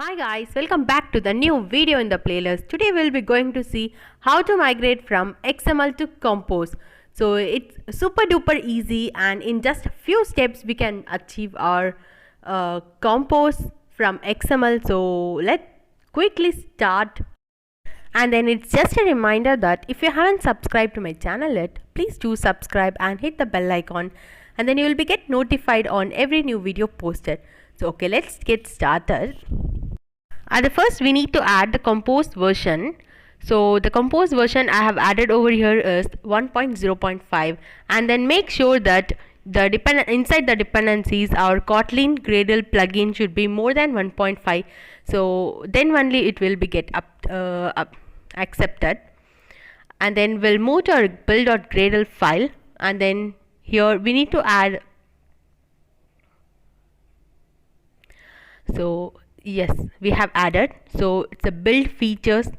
Hi guys, welcome back to the new video in the playlist. Today we'll be going to see how to migrate from XML to Compose. So it's super duper easy, and in just a few steps we can achieve our Compose from XML. So let's quickly start. And then it's just a reminder that if you haven't subscribed to my channel yet, please do subscribe and hit the bell icon, and then you will be get notified on every new video posted. So okay, let's get started. At the first we need to add the composed version. So the composed version I have added over here is 1.0.5, and then make sure that inside the dependencies our Kotlin Gradle plugin should be more than 1.5, so then only it will be get up accepted. And then we'll move to our build.gradle file, and then here we need to add, so yes, we have added, so it's a build features.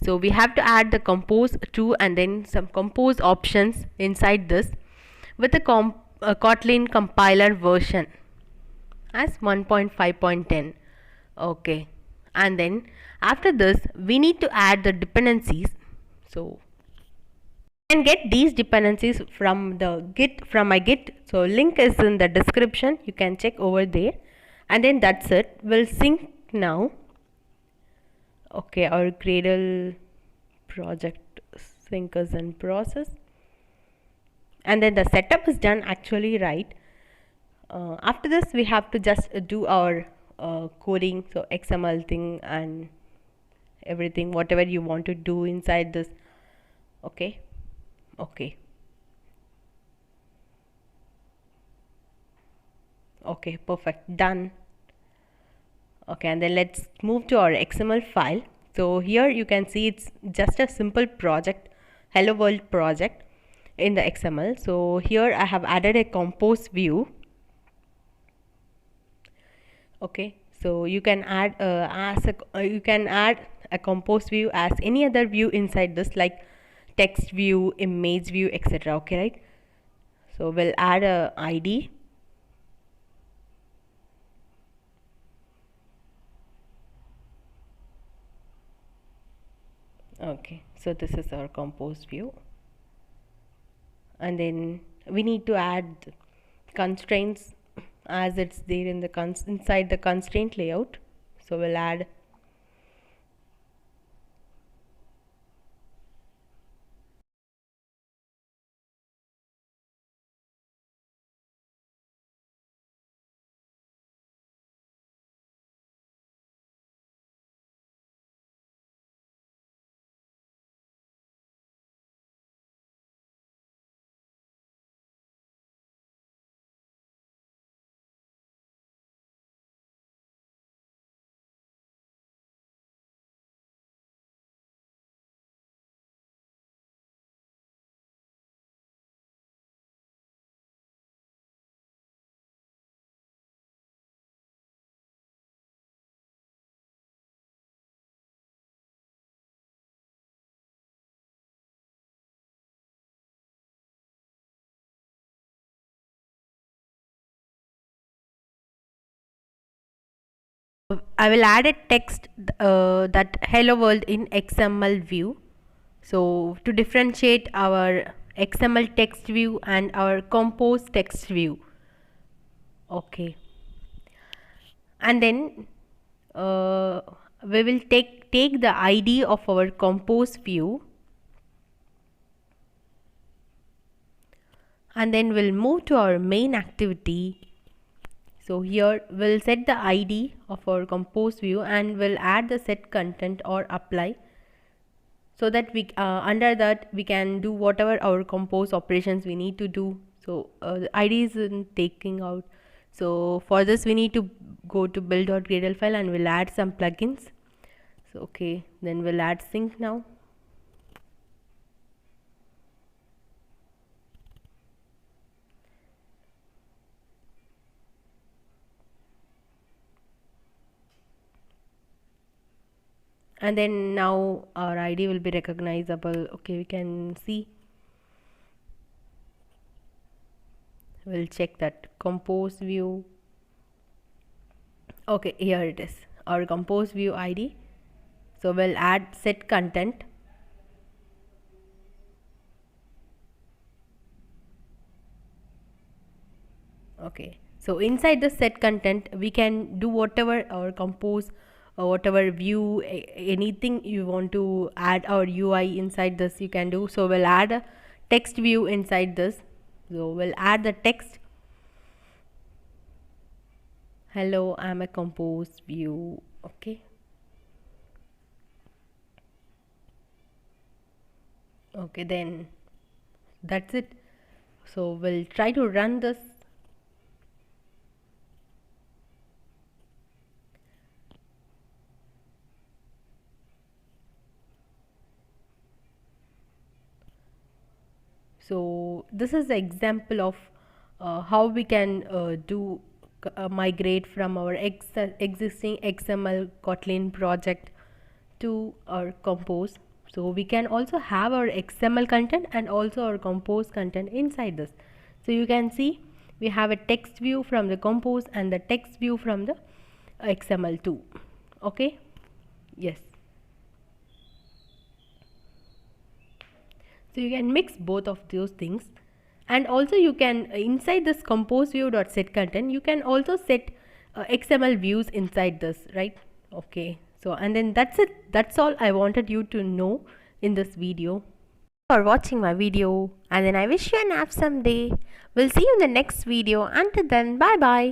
So we have to add the compose to, and then some compose options inside this with the Kotlin compiler version as 1.5.10. okay, and then after this we need to add the dependencies. So you can get these dependencies from the git, from my git, so link is in the description, you can check over there. And then that's it, we'll sync now. Okay, our Gradle project sync is in process, and then the setup is done actually, right? After this we have to just do our coding, so XML thing and everything, whatever you want to do inside this. Okay, perfect, done. Okay, and then let's move to our XML file. So here you can see it's just a simple project, hello world project in the XML. So here I have added a compose view. Okay, so you can add you can add a compose view as any other view inside this, like text view, image view, etc. okay, right? So we'll add a ID. Okay, so this is our compose view, and then we need to add constraints as it's there in the inside the constraint layout. So we'll add I will add a text that hello world in XML view. So to differentiate our XML text view and our compose text view. Okay, and then we will take the ID of our compose view, and then we'll move to our main activity. So here we'll set the ID of our compose view, and we'll add the set content or apply, so that we under that we can do whatever our compose operations we need to do. So the ID is in taking out. So for this we need to go to build.gradle file, and we'll add some plugins. So okay, then we'll add sync now. And then now our ID will be recognizable. Okay, we can see, we'll check that compose view. Okay, here it is. our compose view ID. So we'll add set content. Okay, so inside the set content we can do whatever our compose or whatever view, anything you want to add our UI inside this you can do. So we'll add a text view inside this. So we'll add the text. Hello, I'm a compose view. Okay. Okay, then that's it. So we'll try to run this. So this is the example of how we can do migrate from our existing XML Kotlin project to our compose. So we can also have our XML content and also our compose content inside this. So you can see we have a text view from the compose and the text view from the XML2. Okay, yes. So you can mix both of those things, and also you can inside this compose view dot set content you can also set XML views inside this, right? Okay, so and then that's it. That's all I wanted you to know in this video. For watching my video, and then I wish you an awesome day. We'll see you in the next video. Until then, bye bye.